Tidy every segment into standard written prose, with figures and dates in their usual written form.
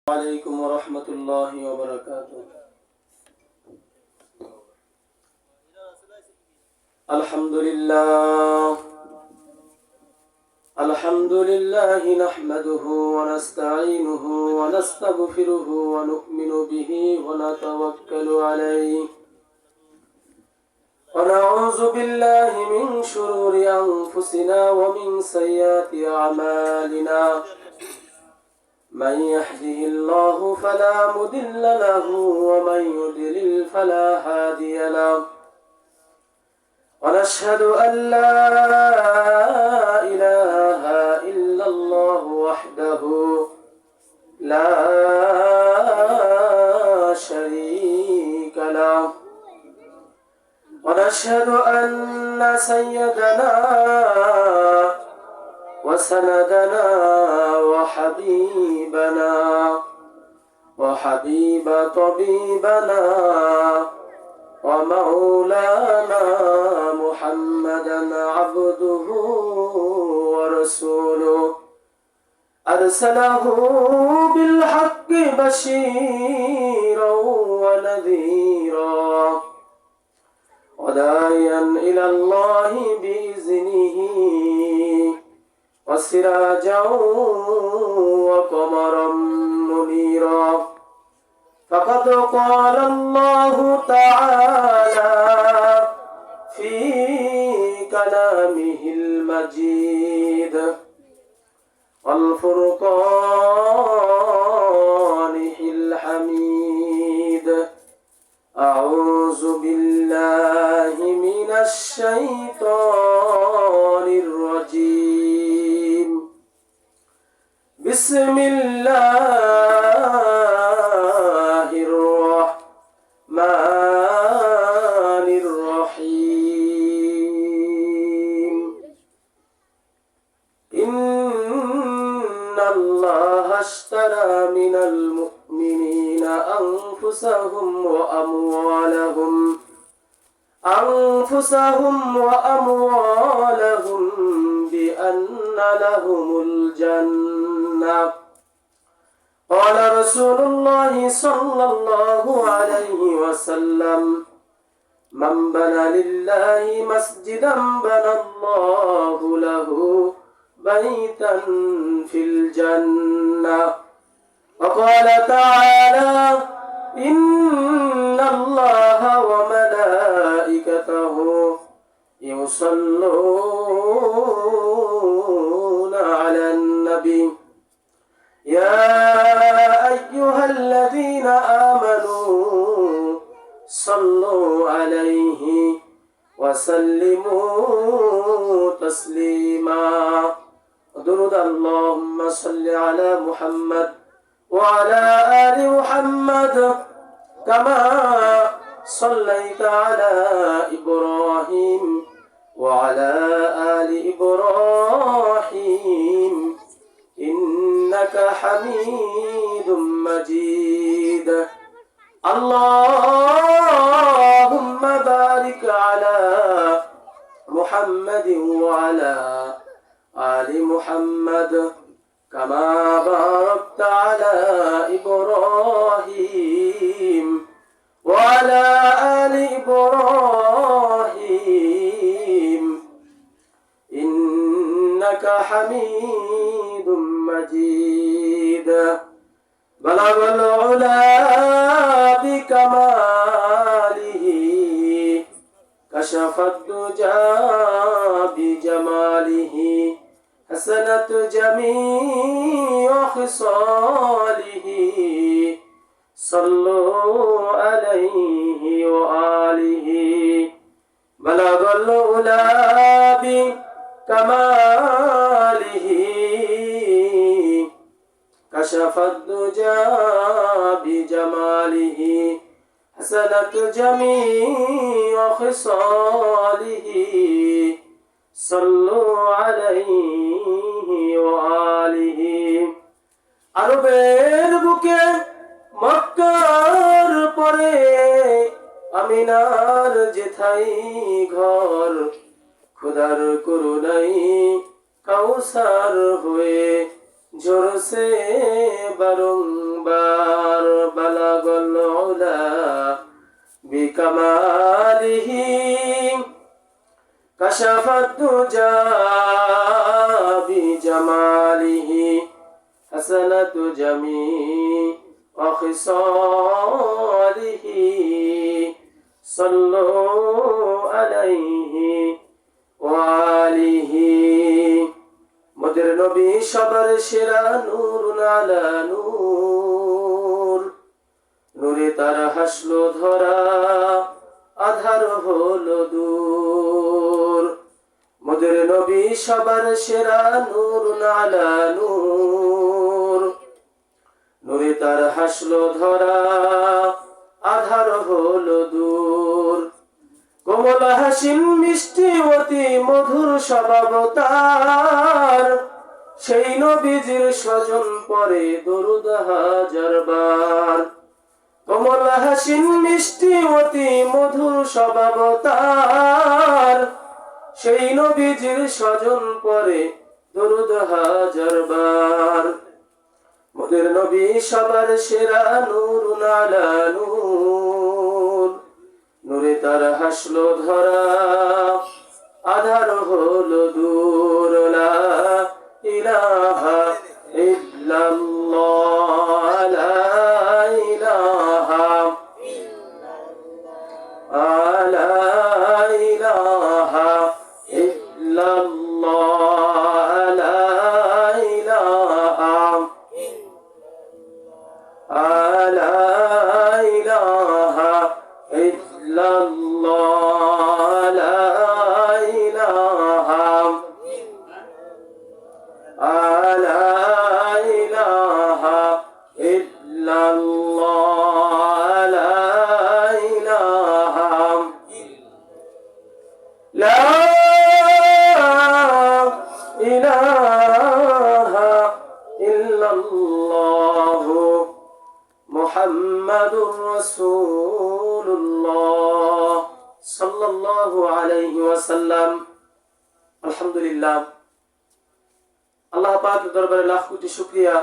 عليكم ورحمة الله وبركاته. الحمد لله نحمده ونستعينه ونستغفره ونؤمن به ونتوكل عليه ونعوذ بالله من شرور أنفسنا ومن سيئات أعمالنا. من يهده الله فلا مضل له ومن يضلل فلا هادي له. ونشهد أن لا إله إلا الله وحده لا شريك له. ونشهد أن سيدنا وسندنا وحبيب طبيبنا ومولانا محمدا عبده ورسوله أرسله بالحق بشيرا ونذيرا وداعيا إلى الله بإذنه وسراجا وقمرا منيرا. فقد قال الله تعالى في كلامه المجيد والفرقانه الحميد: أعوذ بالله من الشيطان الرجيم. بسم الله الرحمن الرحيم. إن الله اشترى من المؤمنين أنفسهم وأموالهم بأن لهم الجنة. قال رسول الله صلى الله عليه وسلم: من بنى لله مسجدا بنى الله له بيتا في الجنة. وقال تعالى: إن الله وملائكته يصلون على النبي يا أيها الذين آمنوا صلوا عليه وسلموا تسليما. درود اللهم صل على محمد وعلى آل محمد كما صليت على إبراهيم وعلى آل إبراهيم إنك حميد مجيد. اللهم بارك على محمد وعلى آل محمد كما باركت على إبراهيم وعلى آل إبراهيم إنك حميد مجيد. بلغ العلا بكماله كشف الدجى بجماله حسنت جميع خصاله صلوا عليه وآله. بلغ العلا بكماله كشف الدجى بجماله حسنت جميع خصاله صلوا عليه وآله. আরবের বুকে মক্কার পরে আমিনার যেথাই ঘর, খোদার করুণাই কাউসার হয়ে ঝরছে বারংবার। بلغ العلا بكماله كشف الدجى بجماله حسنة جميع خصاله صلوا عليه وآله মোদের নবী সবার সেরা নূর আলা নূর নূরে তার হাসলো ধরা আধার হলো দূর মোদের নবী সবার সেরা নূর আলা নূর নূরে তার হাসলো ধরা আধার হলো দূর কোমল হাসিন মিষ্টি অতি মধুর স্বভাব তার সেই নবীজির স্বজন পরে দরুদ হাজার বার কোমল হাসিন মিষ্টি অতি মধুর স্বভাব তার সেই নবীজির স্বজন পরে দরুদ হাজার বার মোদের নবী সবার সেরা নূর আলা নূর নূরে তার হাসলো ধরা আধার হলো দূর লা ইলাহা ইল্লাল্লাহ লা ইলাহা লা ইলাহা ইল্লাল্লাহ লা ইলাহা লা ইলাহা ইল্লাল্লাহ লা ইলাহা লা ইলাহা ইল্লাল্লাহ লা ইলাহা লা ইলাহা ইল্লাল্লাহ মুহাম্মাদুর রাসূলুল্লাহ সাল্লাল্লাহু আলাইহি ওয়াসাল্লাম। আলহামদুলিল্লাহ, আল্লাহ পাকের দরবারে লাখ কোটি শুকরিয়া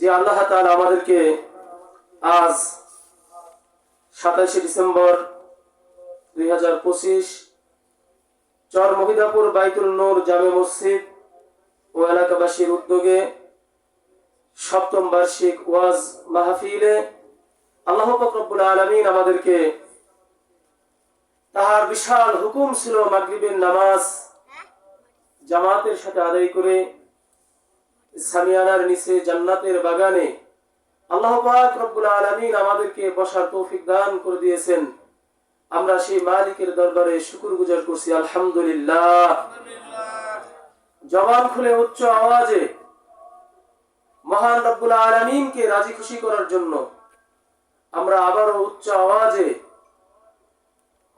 যে আল্লাহ তাআলা আমাদেরকে আজ 27 ডিসেম্বর 2025 চর মহিদাপুর বাইতুল নূর জামে মসজিদ ও এলাকাবাসীর উদ্যোগে সপ্তম বার্ষিক ওয়াজ মাহফিলে আল্লাহ পাক রব্বুল আলামিন আমাদেরকে তাহার বিশাল হুকুম ছিল মাগরিবের নামাজ জামাতের সাথে আদায় করে সামিয়ানার নিচে জান্নাতের বাগানে আল্লাহ পাক রব্বুল আলামিন আমাদেরকে বসার তৌফিক দান করে দিয়েছেন। আমরা সেই মালিকের দরবারে শুকরগুজার করছি আলহামদুলিল্লাহ। জবান খুলে উচ্চ আওয়াজে মহান রব্বুল আলামিনকে রাজি খুশি করার জন্য আমরা আবারও উচ্চ আওয়াজে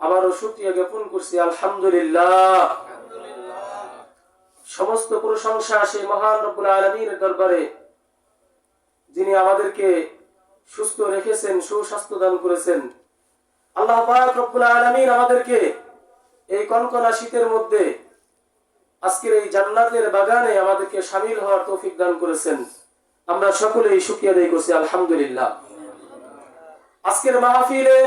আবারও শুকরিয়া জ্ঞাপন করছি আলহামদুলিল্লাহ। সমস্ত প্রশংসা সেই মহান রব্বুল আলামিনের দরবারে যিনি আমাদেরকে সুস্থ রেখেছেন, সুস্বাস্থ্য দান করেছেন। আল্লাহ পাক রব্বুল আলামিন আমাদেরকে এই কনকনা শীতের মধ্যে আজকের এই জান্নাতের বাগানে আমাদেরকে শামিল হওয়ার তৌফিক দান করেছেন। আমরা সকলেই শুকরিয়া আদায় করছি আলহামদুলিল্লাহ। আজকের মাহফিলে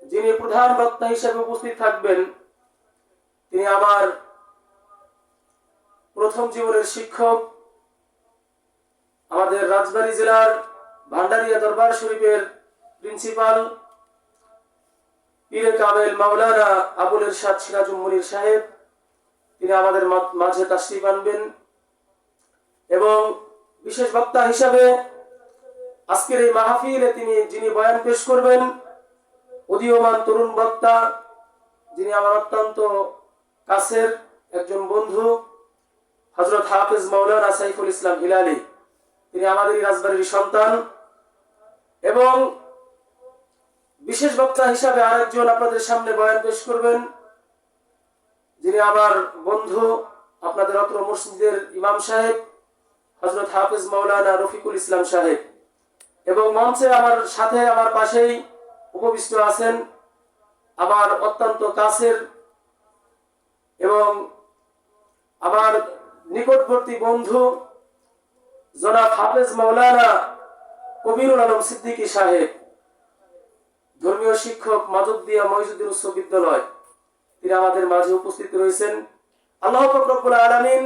যিনি প্রধান বক্তা হিসেবে উপস্থিত থাকবেন তিনি আমার প্রথম জীবনের শিক্ষক, আমাদের রাজবাড়ী জেলার ভান্ডারিয়া দরবার শরীফের প্রিন্সিপাল পীরে কামেল মাওলানা আবুল ইরশাদ সিরাজুল মুনির সাহেব, তিনি আমাদের মাঝে তাশরীফ আনবেন। এবং বিশেষ বক্তা হিসাবে আজকের এই মাহফিলে যিনি বয়ান পেশ করবেন উদীয়মান তরুণ বক্তা, যিনি আমার অত্যন্ত কাছের একজন বন্ধু, হযরত হাফেজ মাওলানা সাইফুল ইসলাম হিলালি। তিনি আমাদের রাজবাড়ির সন্তান। এবং বিশেষ বক্তা হিসাবে আরেকজন আপনাদের সামনে বয়ান পেশ করবেন, যিনি আমার বন্ধু, আপনাদের অত্র মসজিদের ইমাম সাহেব হযরত হাফেজ মাওলানা রফিকুল ইসলাম সাহেব। এবং মঞ্চে আমার সাথে আমার পাশেই উপবিষ্ট আছেন আমার অত্যন্ত কাছের এবং আমার নিকটবর্তী বন্ধু জনাব হাফেজ মাওলানা কবিরুল আলম সিদ্দিকী সাহেব, ধর্মীয় শিক্ষক, মাধবদিয়া মহিউদ্দিন উচ্চ বিদ্যালয়, তিনি আমাদের মাঝে উপস্থিত রয়েছেন। আল্লাহ পাক রব্বুল আলামিন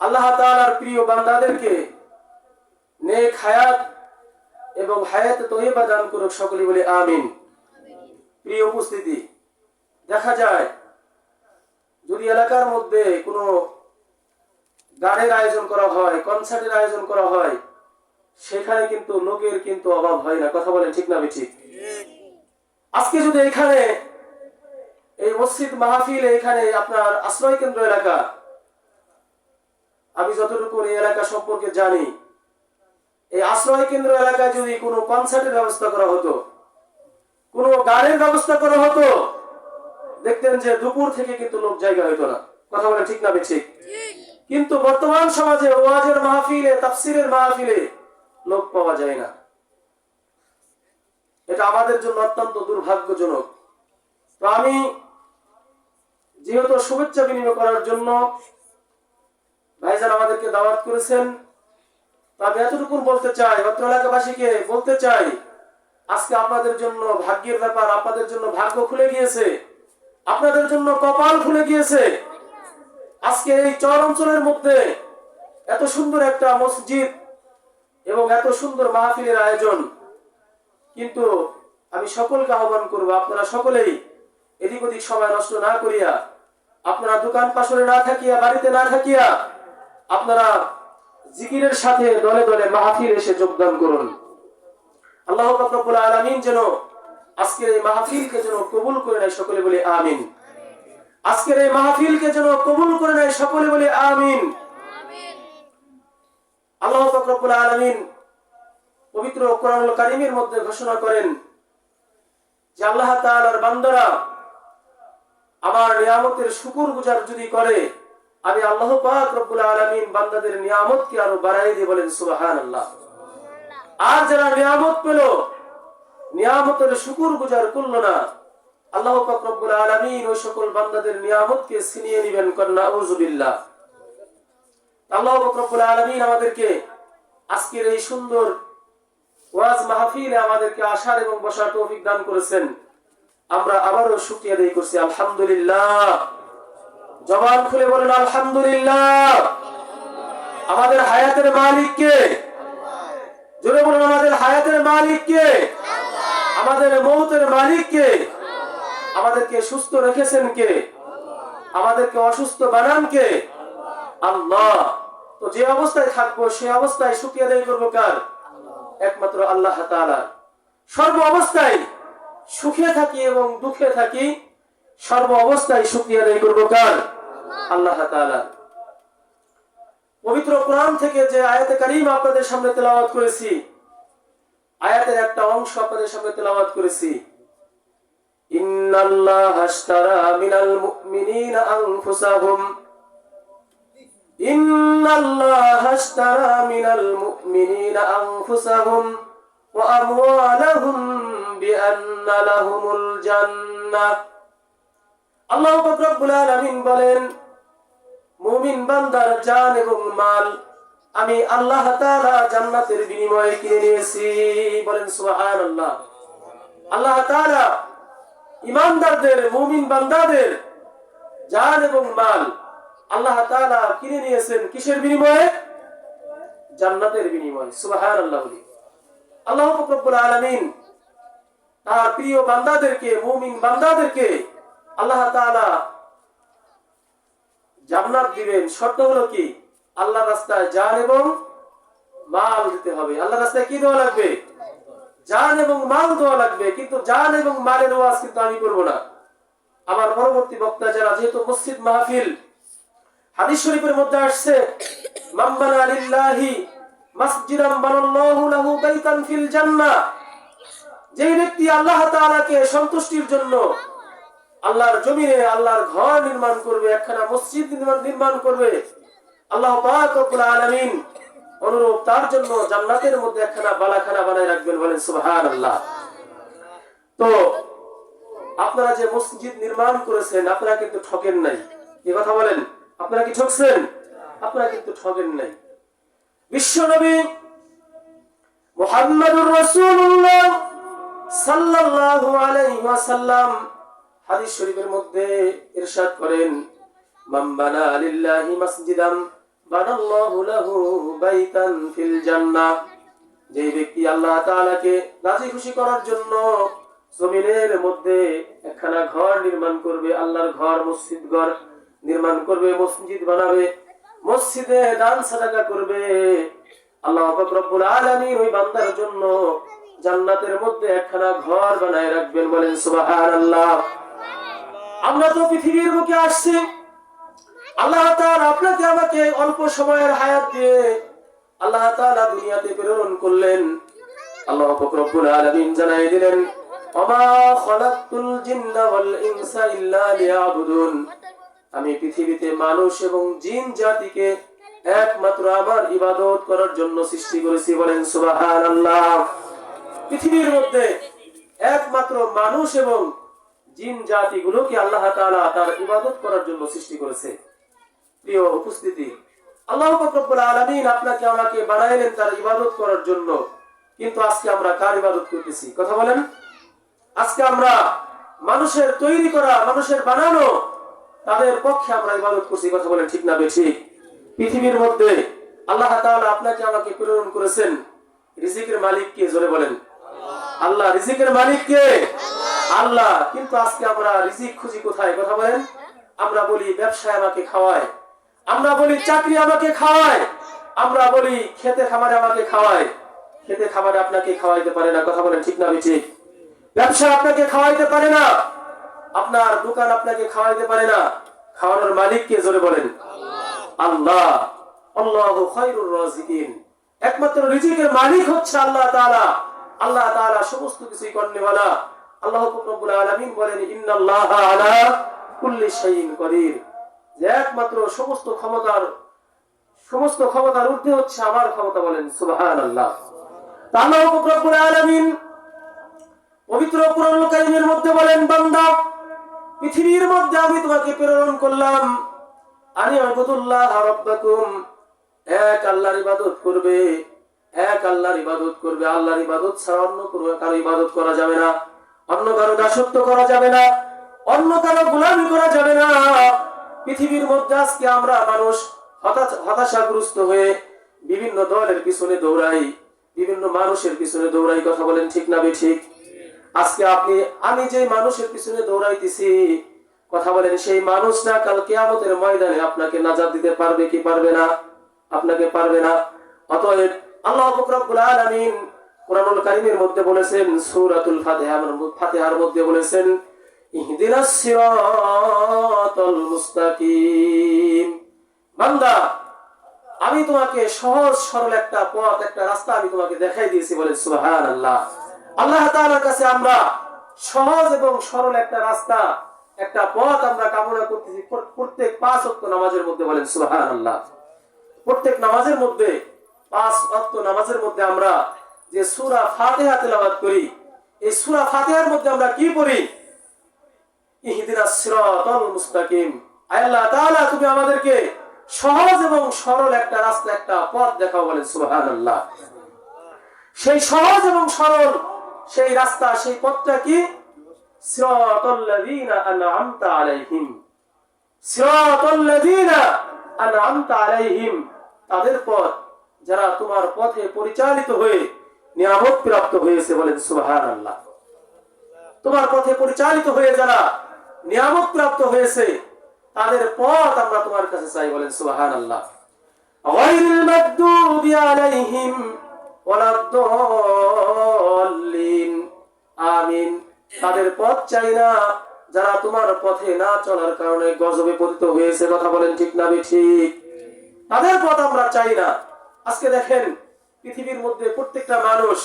আল্লাহ তাআলার প্রিয় বান্দাদেরকে নেক হায়াত এবং হায়াতে তয়্যিবা দান করুক, সকলে বলে আমিন। প্রিয় উপস্থিতি, দেখা যায় যদি এলাকার মধ্যে কোনো গানের আয়োজন করা হয়, কনসার্টের আয়োজন করা হয়, সেখানে কিন্তু লোকের কিন্তু অভাব হয় না। কথা বলেন ঠিক না ঠিক? আজকে যদি এখানে এই মসজিদ মাহফিল, এখানে আপনার আশ্রয় কেন্দ্র এলাকা, আমি যতটুকু এই এলাকা সম্পর্কে জানি, এই আশ্রয় কেন্দ্র এলাকায় যদি কোনো কনসার্টের ব্যবস্থা করা হতো, কোনো গানের ব্যবস্থা করা হতো, দেখতেন যে দুপুর থেকে কিন্তু লোক জায়গা হইতো না। কথা বলেন ঠিক না ঠিক? কিন্তু বর্তমান সমাজে ওয়াজের মাহফিলে, তাফসিরের মাহফিলে লোক পাওয়া যায় না। এটা আমাদের জন্য অত্যন্ত দুর্ভাগ্যজনক। তো আমি যেহেতু শুভেচ্ছা বিনিময় করার জন্য ভাইজান আমাদেরকে দাওয়াত করেছেন, তা আমি এতটুকু বলতে চাই, অত্র এলাকাবাসীকে বলতে চাই, আজকে আপনাদের জন্য ভাগ্যের ব্যাপার, আপনাদের জন্য ভাগ্য খুলে গিয়েছে, আপনাদের জন্য কপাল খুলে গিয়েছে। আজকে এই চর অঞ্চলের মধ্যে এত সুন্দর একটা মসজিদ এবং এত সুন্দর মাহফিলের আয়োজন। কিন্তু আমি সকলকে আহ্বান করব, আপনারা সকলেই এদিক ওদিক সময় নষ্ট না করিয়া, আপনারা দোকান পাশরে না থাকিয়া, বাড়িতে না থাকিয়া, আপনারা জিকিরের সাথে দলে দলে মাহফিল এসে যোগদান করুন। আল্লাহ পাক রব্বুল আলামিন যেন আজকের এই মাহফিলকে যেন কবুল করে নেয়, সকলে বলে আমিন। আজকের এই মাহফিলকে যেন কবুল করে নেয়, সকলে বলে আমিন। আল্লাহ পাক রব্বুল আলামিন পবিত্র কোরআনুল কারীমের মধ্যে ঘোষণা করেন যে আল্লাহ তাআলার বান্দারা আমার নিয়ামতের শুকরগুজার যদি করে, আমি আল্লাহ পাক রব্বুল আলামিন বান্দাদের নিয়ামতকে আরো বাড়াই দিয়ে, বলেন সুবহানাল্লাহ। আর যারা নিয়ামত পেল, নিয়ামতের শুকরগুজার করল না, আল্লাহ পাক রব্বুল আলামিন ওই সকল বান্দাদের নিয়ামতকে ছিনিয়ে নেবেন। কন্না আউযুবিল্লাহ। আল্লাহ পাক রব্বুল আলামিন আমাদেরকে আজকের এই সুন্দর ওয়াজ মাহফিলে আমাদেরকে আসার এবং বসার তৌফিক দান করেছেন। আমরা আবারও শুকরিয়া আদায় করছি, আলহামদুলিল্লাহ। জবান খুলে বলেন আলহামদুলিল্লাহ। আমাদের হায়াতের মালিক কে? জোরে বলুন, আমাদের হায়াতের মালিক কে? আমাদের মৌতের মালিক কে? আমাদেরকে সুস্থ রেখেছেন কে? আমাদেরকে অসুস্থ বানান কে? আল্লাহ। তো যে অবস্থায় থাকবো সে অবস্থায় শুকরিয়া আদায় করবো কার? একমাত্র আল্লাহ তাআলা। সর্ব অবস্থায় সুখে থাকি এবং দুঃখে থাকি, সর্ব অবস্থায় শুকরিয়া আদায় করবো কার? আল্লাহ তাআলা। পবিত্র কোরআন থেকে যে আয়াতে কারীমা আপনাদের সামনে তেলাওয়াত করেছি, আয়াতের একটা অংশ আপনাদের সামনে তেলাওয়াত করেছি। ইন্নাল্লাহা আশতারা মিনাল মুমিনিনা আনফুসাহুম, ইন্নাল্লাহা আশতারা মিনাল মুমিনিনা আনফুসাহুম ওয়া আমওয়ালাহুম বিআন্না লাহুমুল জান্নাহ। আল্লাহ পাক রব্বুল আলামিন বলেন, মুমিন বান্দার জান এবং মাল আমি আল্লাহ তাআলা জান্নাতের বিনিময়ে কিনে নিয়েছি। বলেন সুবহানাল্লাহ। আল্লাহ তাআলা ঈমানদারদের, মুমিন বান্দাদের জান এবং মাল আল্লাহ তাআলা কিনে নিয়েছেন কিসের বিনিময়ে? জান্নাতের বিনিময়ে। সুবহানাল্লাহ। আল্লাহ পাক রব্বুল আলামিন তার প্রিয় বান্দাদেরকে, মুমিন বান্দাদেরকে আল্লাহ তাআলা জান্নাত দিবেন। শর্ত হলো কি? আল্লাহর রাস্তায় জান এবং মাল দিতে হবে। আল্লাহর রাস্তায় কি দেওয়া লাগবে? জান এবং মাল দেওয়া লাগবে। কিন্তু জান এবং মালের ওয়াজ কিন্তু আমি করব না। আমার পরবর্তী বক্তা যারা, যেহেতু মসজিদ মাহফিল, হাদিস শরীফের মধ্যে আসছে, মান বানা লিল্লাহি মাসজিদান বানাল্লাহু লাহু বাইতান ফিল জান্নাহ। যেই ব্যক্তি আল্লাহ তাআলাকে সন্তুষ্টির জন্য আল্লাহর জমিনে আল্লাহর ঘর নির্মাণ করবে, একখানা মসজিদ নির্মাণ করবে, আল্লাহ পাক রব্বুল আলামিন অনুরূপ তার জন্য জান্নাতের মধ্যে একখানা বালাখানা বানায় রাখবেন। বলেন সুবহানাল্লাহ। তো আপনারা যে মসজিদ নির্মাণ করেছেন, আপনারা কিন্তু ঠকেন নাই। এই কথা বলেন, আপনারা কি ঠকছেন? আপনারা কিন্তু ঠকেন নাই। বিশ্বনবী মুহাম্মাদুর রাসূলুল্লাহ সাল্লাল্লাহু আলাইহি ওয়াসাল্লাম হাদিস শরীফের মধ্যে ইরশাদ করেন, মান বানা লিল্লাহি মাসজিদান বানাল্লাহু লাহু বাইতান ফিল জান্নাহ। যে ব্যক্তি আল্লাহ তাআলাকে রাজি খুশি করার জন্য জমিনের মধ্যে একখানা ঘর নির্মাণ করবে, আল্লাহর ঘর, মসজিদ ঘর নির্মাণ করবে, মসজিদ বানাবে, মসজিদে দান সাদাকা করবে, আল্লাহ পাক রব্বুল আলামিন ওই বান্দার জন্য জান্নাতের মধ্যে একখানা ঘর বানায় রাখবেন। বলেন সুবহানাল্লাহ। আমরা তো পৃথিবীর বুকে আসছি, আল্লাহ তাআলা আপনাকে আমাকে অল্প সময়ের হায়াত দিয়ে আল্লাহ তাআলা দুনিয়াতে প্রেরণ করলেন। আল্লাহ পাক রব্বুল আলামিন জানাই দিলেন, ওমা খালাকতুল জিন্না ওয়াল ইনসা ইল্লা লিয়াবুদুন। আমি পৃথিবীতে মানুষ এবং জিন জাতিকে একমাত্র আমার ইবাদত করার জন্য সৃষ্টি করেছি। বলেন সুবহানাল্লাহ। পৃথিবীর মধ্যে একমাত্র মানুষ এবং জিন জাতিগুলোকে আল্লাহ তাআলা তার ইবাদত করার জন্য সৃষ্টি করেছে। প্রিয় উপস্থিতি, আল্লাহ পাক রব্বুল আলামিন আপনাকে আমাকে বানাইলেন তার ইবাদত করার জন্য, কিন্তু আজকে আমরা কার ইবাদত করতেছি? কথা বলেন। আজকে আমরা মানুষের তৈরি করা, মানুষের বানানো তাদের পক্ষে আমরা ইবাদত করছি। কথা বলেন ঠিক না বেঠিক? পৃথিবীর মধ্যে আল্লাহ তাআলা আপনাকে আমাকে প্রেরণ করেছেন। রিজিকের মালিক কে? জোরে বলেন। আল্লাহ। রিজিকের মালিক কে? আল্লাহ। কিন্তু আজকে আমরা রিজিক খুঁজি কোথায়? কথা বলেন। আমরা বলি ব্যবসায় আমাকে খাওয়ায়, আমরা বলি চাকরি আমাকে খাওয়ায়, আমরা বলি খেতে খামারে আমাকে খাওয়ায়। খেতে খামারে আপনাকে খাওয়াইতে পারে না। কথা বলেন ঠিক না বেঠিক? ব্যবসা আপনাকে খাওয়াইতে পারে না, আপনার দোকান আপনাকে খাওয়াইতে পারে না। খাওয়ানোর মালিক কে? জোরে বলেন। আল্লাহ। আল্লাহু খায়রুর রাযিকিন। একমাত্র রিজিকের মালিক হচ্ছে আল্লাহ তাআলা। আল্লাহ তাআলা সমস্ত কিছুই করনেওয়ালা। আল্লাহ রাব্বুল আলামিন বলেন, ইন্নাল্লাহা আলা কুল্লি শাইইন কদির। যে একমাত্র সমস্ত ক্ষমতার ঊর্ধ্বে হচ্ছে আমার ক্ষমতা। বলেন সুবহানাল্লাহ। আল্লাহ রাব্বুল আলামিন পবিত্র কোরআনুল কারীমের মধ্যে বলেন, বান্দা, পৃথিবীর মধ্যে আমি তোমাকে প্রেরণ করলাম, আনি আবুদুল্লাহ রাব্বাকুম, এক আল্লাহর ইবাদত করবে, এক আল্লাহর ইবাদত করবে। আল্লাহর ইবাদত ছাড়া অন্য কারো ইবাদত করা যাবে না, অন্য কারো দাসত্ব করা যাবে না, অন্য কারো গোলামি করা যাবে না। পৃথিবীর মধ্যে আজকে আমরা মানুষ হতাশাগ্রস্ত হয়ে বিভিন্ন দলের পিছনে দৌড়াই, বিভিন্ন মানুষের পিছনে দৌড়াই। কথা বলেন ঠিক না বেঠিক? আজকে আমি যে মানুষের পিছনে দৌড়াইতেছি, কথা বলেন, সেই মানুষটা কাল কিয়ামতের ময়দানে আপনাকে নাজাত দিতে পারবে কি পারবে না? আপনাকে পারবে না। অতএব আল্লাহ পাক রব্বুল আলামিন কোরআনুল কারীমের মধ্যে বলেছেন, সূরাতুল ফাতিহার মধ্যে বলেছেন, ইহদিনাস সিরাতাল মুস্তাকিম। বান্দা, আমি তোমাকে সহজ সরল একটা পথ, একটা রাস্তা আমি তোমাকে দেখাই দিয়েছি। বলেন সুবহানাল্লাহ। আল্লাহ তাআলার কাছে আমরা সহজ এবং সরল একটা রাস্তা, একটা পথ আমরা কামনা করতেছি প্রত্যেক 5 ওয়াক্ত নামাজের মধ্যে। বলেন সুবহানাল্লাহ। প্রত্যেক নামাজের মধ্যে, 5 ওয়াক্ত নামাজের মধ্যে আমরা যে সূরা ফাতিহা তেলাওয়াত করি, এই সূরা ফাতিহার মধ্যে আমরা কি পড়ি? ইহদিনাস সিরাতাল মুস্তাকিম। আল্লাহ তাআলা তুমি আমাদেরকে সহজ এবং সরল একটা রাস্তা, একটা পথ দেখাও। বলেন সুবহানাল্লাহ। সেই সহজ এবং সরল সেই রাস্তা, সেই পথটা কি? সিরাতাল্লাযীনা আন'আমতা আলাইহিম। সিরাতাল্লাযীনা আন'আমতা আলাইহিম, তাদের পথ যারা তোমার পথে পরিচালিত হয়ে নিয়ামত প্রাপ্ত হয়েছে। বলেন সুবহানাল্লাহ। তোমার পথে পরিচালিত হয়ে যারা নিয়ামত প্রাপ্ত হয়েছে, তাদের পথ আমরা তোমার কাছে চাই। বলেন সুবহানাল্লাহ। গায়রিল মাগদুবি আলাইহিম ওয়ালাদ-দাল্লিন। আমিন। তাদের পথ চাই না যারা তোমার পথে না চলার কারণে গজবে পতিত হয়েছে। কথা বলেন ঠিক না বেঠিক? তাদের পথ আমরা চাই না। আজকে দেখেন পৃথিবীর মধ্যে প্রত্যেকটা মানুষ,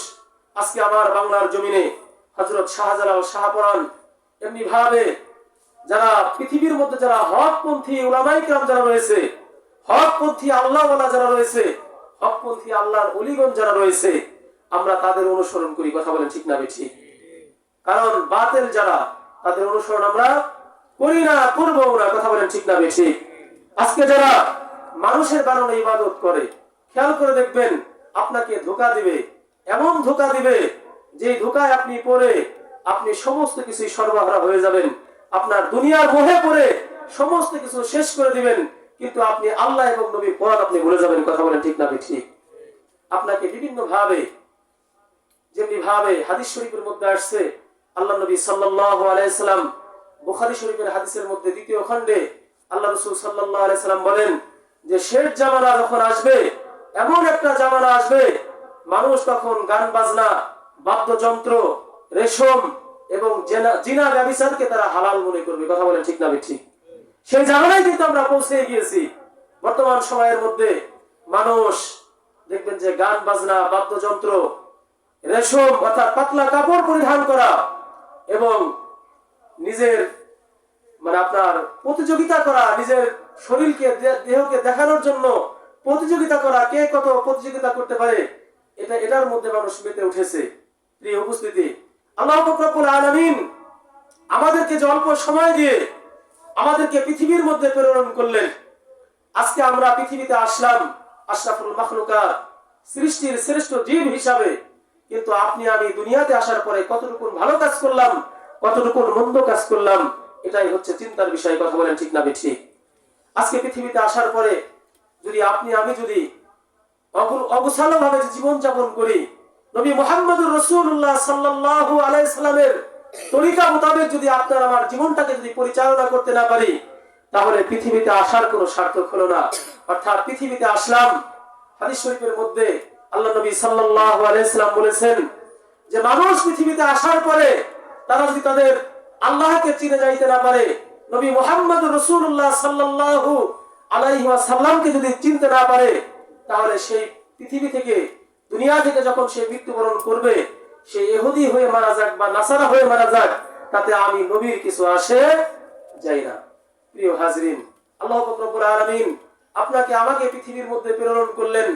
আজকে আমার বাংলার জমিনে হযরত শাহজালাল শাহপরাণ, এমনি ভাবে যারা পৃথিবীর মধ্যে যারা হকপন্থী উলামায়ে কিরাম যারা রয়েছে, হকপন্থী আল্লাহওয়ালা যারা রয়েছে, হকপন্থী আল্লাহর ওলিগণ যারা রয়েছে, আমরা তাদের অনুসরণ করি। কথা বলেন ঠিক না বেঠিক? কারণ বাতিল যারা, তাদের অনুসরণ আমরা করি না, করবো না। কথা বলেন ঠিক না বেঠিক? আজকে যারা মানুষের বানানো ইবাদত করে, খেয়াল করে দেখবেন আপনাকে ধোঁকা দিবে, এমন ধোঁকা দিবে যে ধোঁকায় আপনি পড়ে আপনি সমস্ত কিছু সর্বহারা হয়ে যাবেন, আপনার দুনিয়ার মোহে পড়ে সমস্ত কিছু শেষ করে দিবেন, কিন্তু আপনি আল্লাহ এবং নবীর পথ আপনি ভুলে যাবেন। কথা বলেন ঠিক না ঠিক? আপনাকে বিভিন্ন ভাবে, যেমনি ভাবে হাদিস শরীফের মধ্যে আসছে, আল্লাহ নবী সাল্লাল্লাহু আলাইহি সাল্লাম বুখারী শরীফের হাদিসের মধ্যে দ্বিতীয় খণ্ডে আল্লাহ রাসূল সাল্লাল্লাহু আলাইহি সাল্লাম বলেন যে শেষ জামানা যখন আসবে, এমন একটা জামানা আসবে মানুষ তখন গান বাজনা, বাদ্যযন্ত্র, রেশম এবং জিনা ব্যভিচারকে তারা হালাল মনে করবে। কথা বলেন ঠিক না ঠিক? সেই জামানায় কিন্তু আমরা পৌঁছে গিয়েছি। বর্তমান সময়ের মধ্যে মানুষ দেখবেন যে গান বাজনা, বাদ্যযন্ত্র, রেশম অর্থাৎ পাতলা কাপড় পরিধান করা এবং নিজের আপনার প্রতিযোগিতা করা, নিজের শরীরকে দেহকে দেখানোর জন্য প্রতিযোগিতা করা, কে কত প্রতিযোগিতা করতে পারে, এটার মধ্যে মানুষ মেতে উঠেছে। প্রিয় উপস্থিতি, আল্লাহ পাক রব্বুল আলামিন আমাদেরকে যে অল্প সময় দিয়ে আমাদেরকে পৃথিবীর মধ্যে প্রেরণ করলেন, আজকে আমরা পৃথিবীতে আসলাম আশরাফুল মাখলুকাত, সৃষ্টির শ্রেষ্ঠ জীব হিসাবে। কিন্তু আপনি আমি দুনিয়াতে আসার পরে কতটুকু ভালো কাজ করলাম, কতটুকু মন্দ কাজ করলাম, এটাই হচ্ছে চিন্তার বিষয়। কথা বলেন ঠিক না ঠিক? আজকে পৃথিবীতে আসার পরে যদি আপনি আমি যদি অগোছালো ভাবে জীবন যাপন করি, নবী মুহাম্মদুর রাসূলুল্লাহ সাল্লাল্লাহু আলাইহি সাল্লামের তরিকা মোতাবেক যদি আপনার আমার জীবনটাকে যদি পরিচালনা করতে না পারি, তাহলে পৃথিবীতে আসার কোনো সার্থক হলো না। অর্থাৎ পৃথিবীতে আসলাম, হাদিস শরীফের মধ্যে আল্লাহ নবী সাল্লাল্লাহু আলাইহি সাল্লাম বলেছেন যে মানুষ পৃথিবীতে আসার পরে তারা যদি তাদের আল্লাহকে চিনে যাইতে না পারে, নবী মুহাম্মদুর রাসূলুল্লাহ সাল্লাল্লাহু আলাইহি ওয়াসাল্লামকে যদি চিনতে না পারে, তাহলে সেই পৃথিবী থেকে, দুনিয়া থেকে যখন সে মৃত্যুবরণ করবে, সে ইহুদি হয়ে মারা যাক বা নাসারা হয়ে মারা যাক, তাতে আমি নবীর কিছু আসে যায় না। প্রিয় হাজরিন, আল্লাহ পাক রব্বুল আলামিন আপনাকে আমাকে পৃথিবীর মধ্যে প্রেরণ করলেন।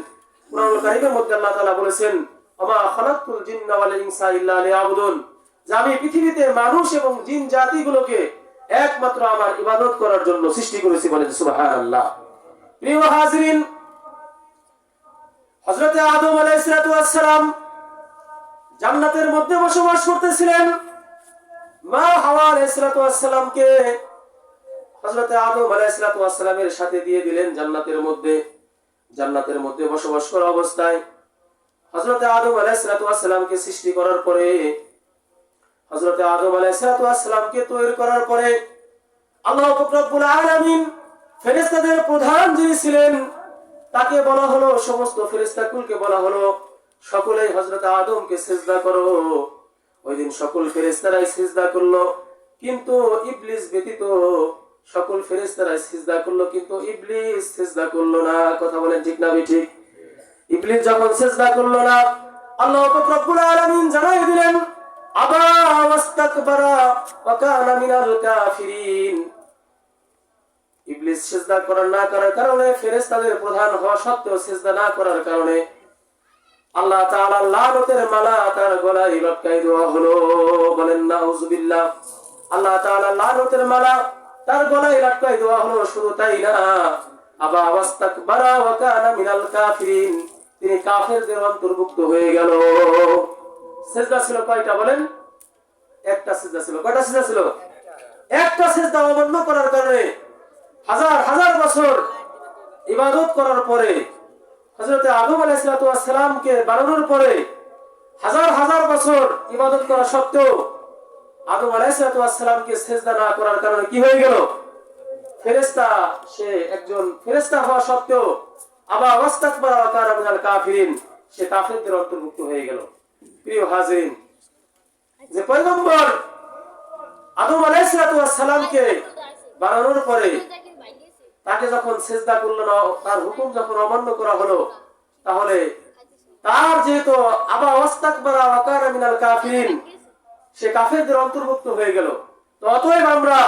কুরআনুল কারীমের মধ্যে আল্লাহ তাআলা বলেছেন, ওমা খালাকতুল জিন্না ওয়াল ইনসা ইল্লা লিয়াবুদুন, যে আমি পৃথিবীতে মানুষ এবং জিন জাতিগুলোকে একমাত্র আমার ইবাদত করার জন্য সৃষ্টি করেছি। বলেন সুবহানাল্লাহ। প্রিয় হাজরিন, হযরত আদম আলাইহিস সালাম জান্নাতের মধ্যে বসবাস করতেছিলেন। মা হাওয়া আলাইহিস সালামকে হযরত আদম আলাইহিস সালামের সাথে দিয়ে দিলেন জান্নাতের মধ্যে। জান্নাতের মধ্যে বসবাস করা অবস্থায় হযরত আদম আলাইহিস সালামকে সৃষ্টি করার পরে, হযরত আদম আলাইহিস সালামকে তৈরি করার পরে আল্লাহ পাক রব্বুল আলামিন ফেরেশতাদের প্রধান যিনি ছিলেন তাকে বলা হলো, সমস্ত ফেরেশতাকুলকে বলা হলো, সকলেই হযরত আদমকে সিজদা করো। ওই দিন সকল ফেরেশতারাই সিজদা করলো, কিন্তু ইবলিস ব্যতীত সকল ফেরেশতারাই সিজদা করলো, কিন্তু ইবলিস সিজদা করলো না। কথা বলেন ঠিক না ঠিক? ইবলিস যখন সিজদা করলো না, আল্লাহ পাক রব্বুল আলামিন জানাই দিলেন, আবা ওয়াস্তাকবারা ওয়া কানা মিনাল কাফিরিন। ইবলিস সিজদা না করার কারণে, ফেরেশতাদের প্রধান হওয়া সত্ত্বেও সিজদা না করার কারণে আল্লাহ তাআলা লানতের মালা তার গলায় লটকাই দেওয়া হলো। বলেন নাউজুবিল্লাহ। আল্লাহ তাআলা লানতের মালা তার গলায় লটকাই দেওয়া হলো। শুধু তাই না, আবা ওয়াস্তাকবারা ওয়া কানা মিনাল কাফিরিন, তিনি কাফেরদের অন্তর্ভুক্ত হয়ে গেল। সিজদা ছিল কয়টা বলেন? একটা সিজদা ছিল। কয়টা সিজদা ছিল? একটা সিজদা অমান্য করার কারণে হাজার হাজার বছর ইবাদত করার পরে, হযরত আদম আলাইহিস সালামকে বানানোর পরে হাজার হাজার বছর ইবাদত করা সত্ত্বেও আদম আলাইহিস সালামকে সিজদা না করার কারণে কি হয়ে গেল? ফেরেশতা, সে একজন ফেরেশতা হওয়া সত্ত্বেও আবা ওয়াস্তাকবারা ওয়া কানা মিনাল কাফিরিন, সে কাফেরদের অন্তর্ভুক্ত হয়ে গেল। প্রিয় হাজিরিন, যে পয়গম্বর আদম আলাইহিস সালামকে বানানোর পরে তাকে যখন সিজদা করলো না, তার হুকুম যখন অমান্য করা হলো, তাহলে তার যেহেতু আবা ওয়াস্তাকবারা ওয়া কানা মিনাল কাফিরিন, সে কাফেরদের অন্তর্ভুক্ত হয়ে গেল। তো অতএব আমরা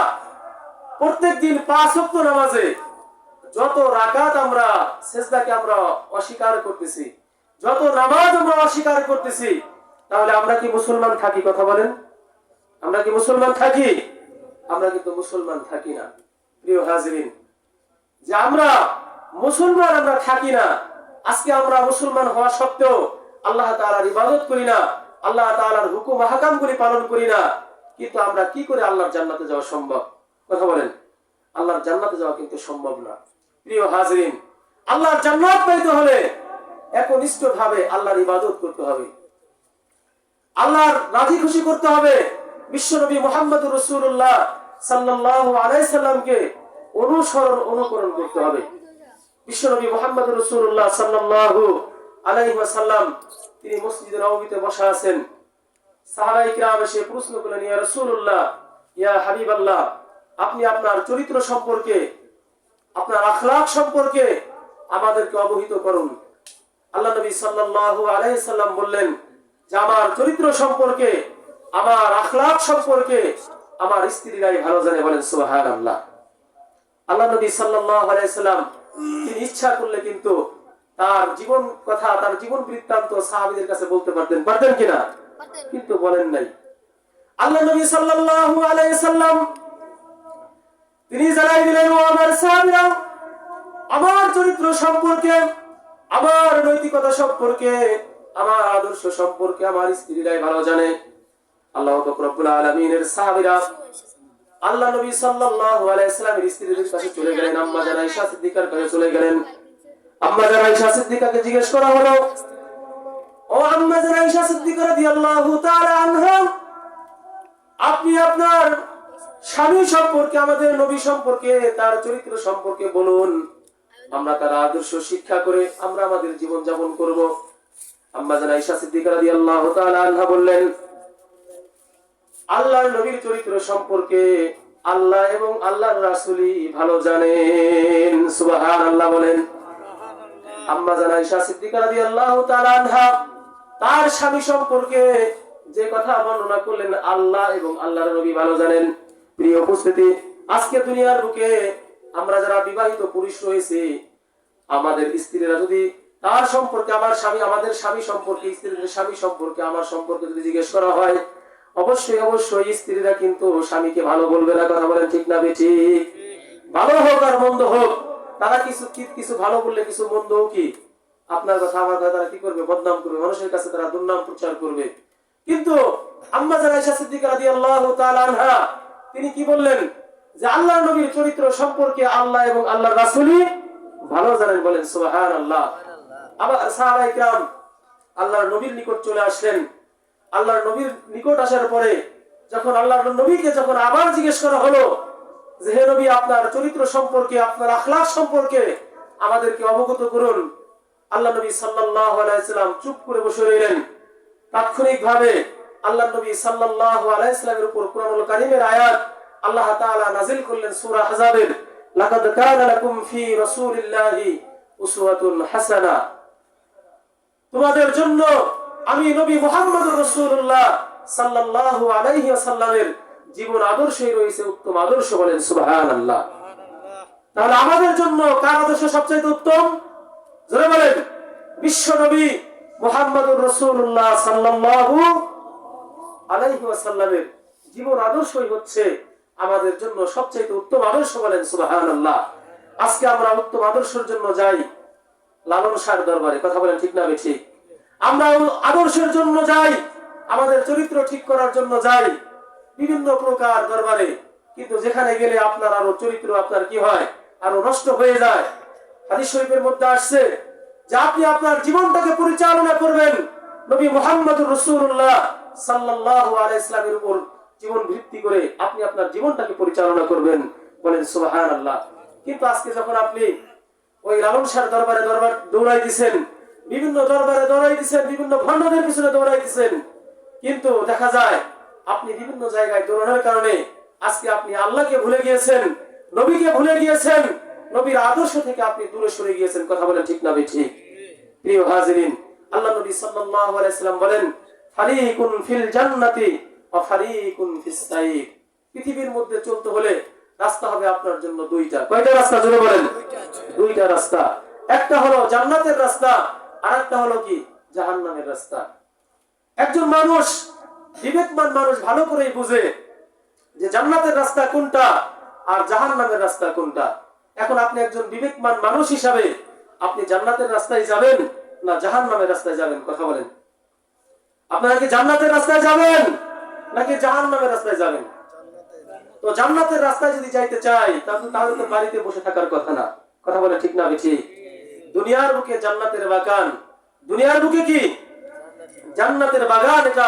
প্রত্যেকদিন 5 ওয়াক্ত নামাজে যত রাকাত আমরা সিজদাকে আমরা অস্বীকার করতেছি, যত নামাজ আমরা অস্বীকার করতেছি, তাহলে আমরা কি মুসলমান থাকি? কথা বলেন, আমরা কি মুসলমান থাকি? আমরা কিন্তু মুসলমান থাকি না। প্রিয় হাজিরিন, যে আমরা মুসলমান আমরা থাকি না। আজকে আমরা মুসলমান হওয়া সত্ত্বেও আল্লাহ তাআলার ইবাদত করি না, আল্লাহ তাআলার হুকুম আহকামগুলি পালন করি না, কিন্তু আমরা কি করে আল্লাহর জান্নাতে যাওয়া সম্ভব? কথা বলেন। আল্লাহর জান্নাতে যাওয়া কিন্তু সম্ভব না। প্রিয় হাজরিন, আল্লাহর জান্নাত পাইতে হলে একনিষ্ঠভাবে আল্লাহর ইবাদত করতে হবে, আল্লাহর রাজি খুশি করতে হবে, বিশ্বনবী মুহাম্মদুর রাসূলুল্লাহ সাল্লাল্লাহু আলাইহি সাল্লামকে অনুকরণ করতে হবে। বিশ্বনবী মুহাম্মদুর রাসূলুল্লাহ সাল্লাল্লাহু আলাইহি ওয়াসাল্লাম তিনি মসজিদে নববীতে বসা আছেন। সাহাবায়ে কিরাম এসে প্রশ্ন করলেন, ইয়া রাসূলুল্লাহ, ইয়া হাবিবাল্লাহ, আপনি আপনার চরিত্র সম্পর্কে, আপনার আখলাক সম্পর্কে আমাদেরকে অবহিত করুন। আল্লাহ নবী সাল্লাল্লাহু আলাইহি সাল্লাম বললেন যে আমার চরিত্র সম্পর্কে, আমার আখলাক সম্পর্কে আমার স্ত্রীরাই ভালো জানে। বলেন সুবহানাল্লাহ। আল্লাহ নবী সাল্লাল্লাহু আলাইহি সাল্লাম তিনি ইচ্ছা করলে কিন্তু তার জীবন কথা, তার জীবন বৃত্তান্ত সাহাবীদের কাছে বলতে পারতেন কিনা? কিন্তু বলেন নাই। আল্লাহ নবী সাল্লাল্লাহু আলাইহি সাল্লাম তিনি জানাই দিলেন, ও আমার সাহাবীরা, আমার চরিত্র সম্পর্কে, আমার নৈতিকতা সম্পর্কে, আমার আদর্শ সম্পর্কে আমার স্ত্রীরাই ভালো জানে। আল্লাহ পাক রব্বুল আলামিনের সাহাবীরা আল্লাহ নবী সাল্লাল্লাহু আলাইহি সাল্লামের স্ত্রীদের কাছে চলে গেলেন, আম্মা জান আয়েশা সিদ্দিকার কাছে চলে গেলেন। আম্মা জান আয়েশা সিদ্দিকাকে জিজ্ঞেস করা হলো, ও আম্মা জান আয়েশা সিদ্দিকা রাদিয়াল্লাহু তাআলা আনহা, আপনি আপনার স্বামী সম্পর্কে, আমাদের নবী সম্পর্কে, তার চরিত্র সম্পর্কে বলুন, আমরা তার আদর্শ শিক্ষা করে আমরা আমাদের জীবন যাপন করব। আম্মা জান আয়েশা সিদ্দিকা রাদিয়াল্লাহু তাআলা আনহা বললেন, আল্লাহর নবীর চরিত্র সম্পর্কে আল্লাহ এবং আল্লাহর রাসূলই ভালো জানেন। সুবহানাল্লাহ বলেন। আম্মা জান আয়েশা সিদ্দিকা রাদিয়াল্লাহু তাআলা আনহা তার স্বামী সম্পর্কে যে কথা বর্ণনা করলেন, আল্লাহ এবং আল্লাহর নবী ভালো জানেন। প্রিয় উপস্থিতি, আজকে দুনিয়ার বুকে আমরা যারা বিবাহিত পুরুষ রয়েছে, আমাদের স্ত্রীরা যদি তার সম্পর্কে, আমার স্বামী, আমাদের স্বামী সম্পর্কে, স্ত্রীদের স্বামী সম্পর্কে, আমার সম্পর্কে যদি জিজ্ঞেস করা হয়, অবশ্যই স্ত্রীরা কিন্তু স্বামীকে ভালো বলবে না। কথা বলেন ঠিক না বেঠিক? ভালো হোক আর মন্দ হোক, তারা কিছু ভালো বললে কিছু মন্দ কি আপনার কথা আমার কথা তারা কি করবে? বদনাম করবে, মানুষের কাছে তারা দুর্নাম প্রচার করবে। কিন্তু আম্মা জান আয়েশা সিদ্দিকা রাদিয়াল্লাহু তাআলা আনহা তিনি কি বললেন? যে আল্লাহর নবীর চরিত্র সম্পর্কে আল্লাহ এবং আল্লাহর রাসূলই ভালো জানেন। বলেন সুবহানাল্লাহ। আবার সাহাবায়ে কিরাম আল্লাহর নবীর নিকট চলে আসলেন। আল্লাহর নবীর নিকট আসার পরে যখন আল্লাহর নবীকে যখন আবার জিজ্ঞেস করা হলো যে হে নবী, আপনার চরিত্র সম্পর্কে, আপনার আখলাক সম্পর্কে আমাদেরকে অবগত করুন, আল্লাহ নবী সাল্লাল্লাহু আলাইহি সাল্লাম চুপ করে বসে রইলেন। তাৎক্ষণিকভাবে আল্লাহ নবী সাল্লাল্লাহু আলাইহি সাল্লামের উপর কুরআনুল কারীমের আয়াত আল্লাহ তাআলা নাযিল করলেন সূরা আহজাবের, লাকাদ কানা লাকুম ফি রাসূলিল্লাহি উসওয়াতুন হাসানাহ, তোমাদের জন্য আমি নবী মুহাম্মদুর রাসূলুল্লাহ সাল্লাল্লাহু আলাইহি ওয়াসাল্লামের জীবন আদর্শই রয়েছে উত্তম আদর্শ। বলেন সুবহানাল্লাহ। তাহলে আমাদের জন্য কার আদর্শ সবচেয়ে উত্তম? জোরে বলেন। বিশ্ব নবী মুহাম্মদুর রাসূলুল্লাহ সাল্লাল্লাহু আলাইহি ওয়াসাল্লামের জীবন আদর্শই হচ্ছে আমাদের জন্য সবচেয়ে উত্তম আদর্শ। বলেন সুবহানাল্লাহ। আজকে আমরা উত্তম আদর্শের জন্য যাই লালন শাহর দরবারে। কথা বলেন ঠিক না বেঠিক? আমরা আদর্শের জন্য যাই, আমাদের চরিত্র ঠিক করার জন্য যাই বিভিন্ন প্রকার দরবারে, কিন্তু যেখানে গেলে আপনার আরো চরিত্র আপনার কি হয়? আরো নষ্ট হয়ে যায়। হাদিস শরীফের মধ্যে আসছে যে আপনি আপনার জীবনটাকে পরিচালনা করবেন নবী মুহাম্মদুর রাসূলুল্লাহ সাল্লাল্লাহু আলাইহি সাল্লামের উপর জীবন ভিত্তি করে আপনি আপনার জীবনটাকে পরিচালনা করবেন। বলেন সুবহানাল্লাহ। কিন্তু আজকে যখন আপনি ওই লালন শাহর দরবারে দৌড়াই দিচ্ছেন, বিভিন্ন দরবারে দৌড়াই দিচ্ছেন, বিভিন্ন ভণ্ডদের পিছনে দৌড়াই দিচ্ছেন, কিন্তু দেখা যায় আপনি বিভিন্ন জায়গায় দৌড়ানোর কারণে আজকে আপনি আল্লাহকে ভুলে গিয়েছেন, নবীকে ভুলে গিয়েছেন, নবীর আদর্শ থেকে আপনি দূরে সরে গিয়েছেন। কথা বলেন ঠিক না বেঠিক? প্রিয় হাজিরিন, আল্লাহ নবী সাল্লাল্লাহু আলাইহি সাল্লাম বলেন, ফারিকুন ফিল জান্নাতি ওয়া ফারিকুন ফিস সাইর। পৃথিবীর মধ্যে চলতে হলে রাস্তা হবে আপনার জন্য দুইটা। কয়টা রাস্তা? জোরে বলেন। দুইটা রাস্তা। একটা হলো জান্নাতের রাস্তা, আর একটা হলো কি? জাহান্নামের রাস্তা। একজন মানুষ, বিবেকমান মানুষ ভালো করেই বুঝে যে জান্নাতের রাস্তা কোনটা আর জাহান্নামের রাস্তা কোনটা। এখন আপনি একজন বিবেকমান মানুষ হিসাবে আপনি জান্নাতের রাস্তায় যাবেন না জাহান্নামের রাস্তায় যাবেন? কথা বলেন। আপনারা কি জান্নাতের রাস্তায় যাবেন নাকি জাহান্নামের রাস্তায় যাবেন? তো জান্নাতের রাস্তায় যদি যাইতে চাই তাহলে তো বাড়িতে বসে থাকার কথা না। কথা বলে ঠিক না বেঠিক? দুনিয়ার বুকে জান্নাতের বাগান, দুনিয়ার বুকে কি জান্নাতের বাগান। এটা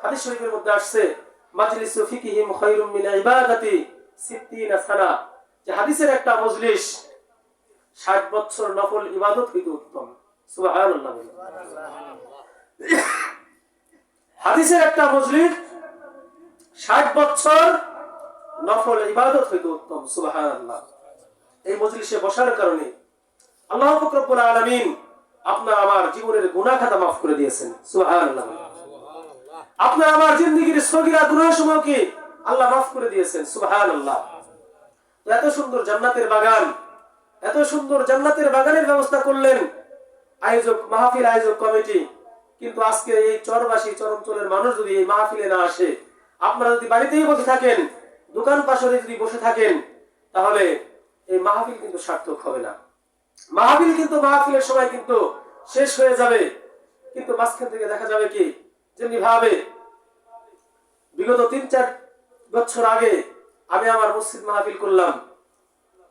হাদিস শরীফের মধ্যে আসছে, মাজলিসু ফিকহিম খায়রুম মিন ইবাদাতি 60 সানা, যে হাদিসের একটা মজলিস 60 বছর নফল ইবাদত হইতে উত্তম। সুবহানাল্লাহ। হাদিসের একটা মজলিস 60 বছর নফল ইবাদত হইতে উত্তম। সুবহানাল্লাহ। এই মজলিসে বসার কারণে আল্লাহ পাক রব্বুল আলামিন আপনার আমার জীবনের গুনাহ খাতা মাফ করে দিয়েছেন। সুবহানাল্লাহ। আপনার আমার জিন্দেগীর সগীরা গুনাহসমূহকে আল্লাহ মাফ করে দিয়েছেন। সুবহানাল্লাহ। এত সুন্দর জান্নাতের বাগান, এত সুন্দর জান্নাতের বাগানের ব্যবস্থা করলেন আয়োজক, মাহফিল আয়োজক কমিটি। কিন্তু আজকে এই চরবাসী চরমচলের মানুষ যদি এই মাহফিলে না আসে, আপনারা যদি বাড়িতেই বসে থাকেন, দোকান পাশে যদি বসে থাকেন, তাহলে এই মাহফিল কিন্তু সার্থক হবে না। মাহফিল কিন্তু মাহফিলের সময় কিন্তু শেষ হয়ে যাবে, কিন্তু মাঝখান থেকে দেখা যাবে কি, যেমনি ভাবে বিগত 3-4 বছর আগে আমি আমার মসজিদ মাহফিল করলাম,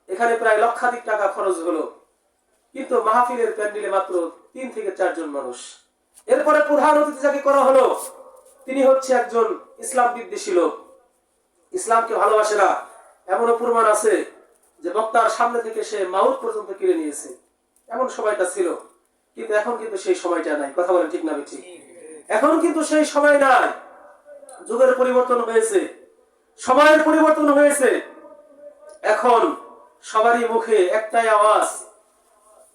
এখানে প্রায় লক্ষাধিক টাকা খরচ হলো, কিন্তু মাহফিলের প্যান্ডেলে মাত্র 3 থেকে 4 জন মানুষ। এরপরে প্রধান অতিথি যাকে করা হলো, তিনি হচ্ছে একজন ইসলাম বিদ্বেষী লোক, ইসলামকে ভালোবাসে না। এমনও প্রমাণ আছে যে বক্তার সামনে থেকে সে মাউথ পর্যন্ত কিনে নিয়েছে, এমন সময়টা ছিল। কিন্তু এখন কিন্তু সেই সময়টা নাই। কথা বলেন ঠিক না ঠিক? এখন কিন্তু সেই সময় নাই। যুগের পরিবর্তন হয়েছে, সময়ের পরিবর্তন হয়েছে। এখন সবারই মুখে একটাই আওয়াজ,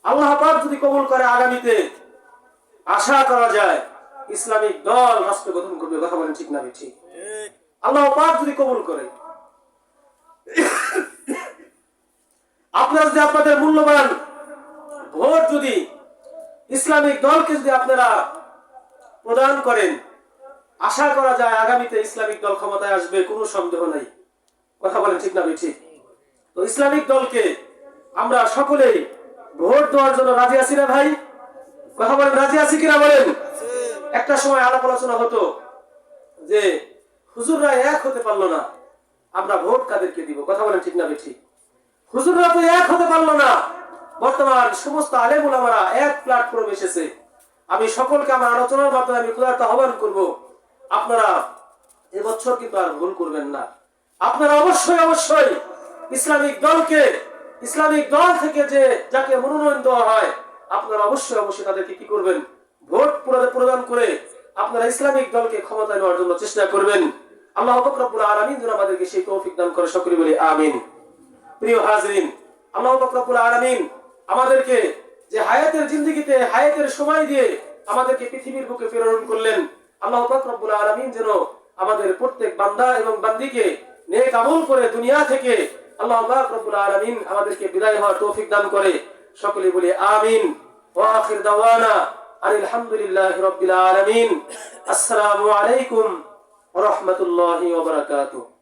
আল্লাহ পাক যদি কবুল করে আগামীতে আশা করা যায় ইসলামিক দল রাষ্ট্র গঠন করবে। কথা বলেন ঠিক না ঠিক? আল্লাহ পাক যদি কবুল করে, আপনারা যদি আপনাদের মূল্যবান ভোট যদি ইসলামিক দলকে যদি আপনারা প্রদান করেন, আশা করা যায় আগামীতে ইসলামিক দল ক্ষমতায় আসবে, কোনো সন্দেহ নাই। কথা বলেন ঠিক না ঠিক? তো ইসলামিক দলকে আমরা সকলেই ভোট দেওয়ার জন্য রাজি আছি না ভাই? কথা বলেন, রাজি আছি কিনা বলেন? একটা সময় আলাপ আলোচনা হতো যে হুজুররা এক হতে পারলো না, আমরা ভোট কাদেরকে দিব? কথা বলেন ঠিক না ঠিক? হুজুররা তো এক হতে পারলো না। বর্তমান সমস্ত আলেম ওলামারা এক প্ল্যাটফর্মে এসেছে। আমি সকলকে আমার আলোচনার মাধ্যমে আমি খোদার আহ্বান করব, আপনারা এবছর কিন্তু আর ভুল করবেন না। আপনারা অবশ্যই অবশ্যই ইসলামিক দলকে, ইসলামিক দল থেকে যে যাকে মনোনয়ন দেওয়া হয়, আপনারা অবশ্যই অবশ্যই তাদেরকে কি করবেন? ভোট প্রদান করে আপনারা ইসলামিক দলকে ক্ষমতায় নেওয়ার জন্য চেষ্টা করবেন। আল্লাহ পাক রব্বুল আলামিন যেন আমাদেরকে সেই তৌফিক দান করে, সকলে বলি আমিন। প্রিয় হাজরিন, আল্লাহ পাক রব্বুল আলামিন আমাদেরকে যে হায়াতের জিন্দেগিতে হায়াতের সময় দিয়ে আমাদেরকে পৃথিবীর বুকে প্রেরণ করলেন, আল্লাহ পাক রব্বুল আলামিন যেন আমাদের প্রত্যেক বান্দা এবং বান্দিকে নেক আমল করে দুনিয়া থেকে আল্লাহ পাক রব্বুল আলামিন আমাদেরকে বিদায় হওয়ার তৌফিক দান করে, সকলে বলি আমিন। ওয়া আখির দাওয়ানা আলহামদুলিল্লাহি রাব্বিল আলামিন। আসসালামু আলাইকুম ওয়া রাহমাতুল্লাহি ওয়া বারাকাতুহু।